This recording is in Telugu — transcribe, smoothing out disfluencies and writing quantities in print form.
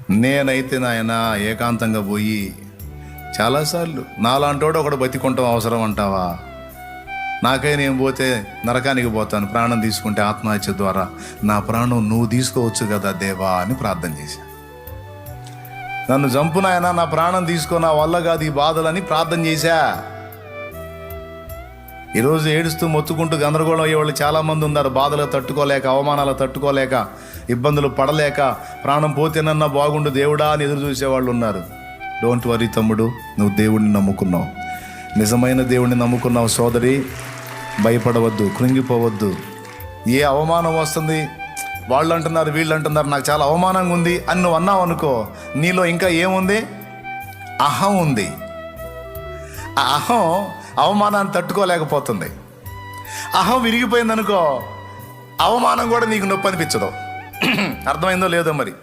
నేనైతే నాయన ఏకాంతంగా పోయి చాలాసార్లు నాలాంటోడు ఒకడు బతికుంటాం అవసరం అంటావా? నాకై నేను పోతే నరకానికి పోతాను, ప్రాణం తీసుకుంటే ఆత్మహత్య ద్వారా నా ప్రాణం నువ్వు తీసుకోవచ్చు కదా దేవా అని ప్రార్థన చేశా. నన్ను చంపు నాయనా, నా ప్రాణం తీసుకో, నా వల్ల కాదు ఈ బాధలని ప్రార్థన చేశా. ఈరోజు ఏడుస్తూ మొత్తుకుంటూ గందరగోళం అయ్యేవాళ్ళు చాలామంది ఉన్నారు. బాధలు తట్టుకోలేక, అవమానాలు తట్టుకోలేక, ఇబ్బందులు పడలేక ప్రాణం పోతేనన్నా బాగుండు దేవుడా అని ఎదురు చూసేవాళ్ళు ఉన్నారు. డోంట్ వరీ తమ్ముడు, నువ్వు దేవుడిని నమ్ముకున్నావు, నిజమైన దేవుడిని నమ్ముకున్నావు సోదరి. భయపడవద్దు, కృంగిపోవద్దు. ఏ అవమానం వస్తుంది, వాళ్ళు అంటున్నారు వీళ్ళు అంటున్నారు నాకు చాలా అవమానంగా ఉంది అని నువ్వు అన్నావు అనుకో, నీలో ఇంకా ఏముంది? అహం ఉంది. ఆ అహం అవమానాన్ని తట్టుకోలేకపోతుంది. అహం విరిగిపోయిందనుకో, అవమానం కూడా నీకు నొప్పి అనిపించదు. అర్థమైందో లేదో మరి.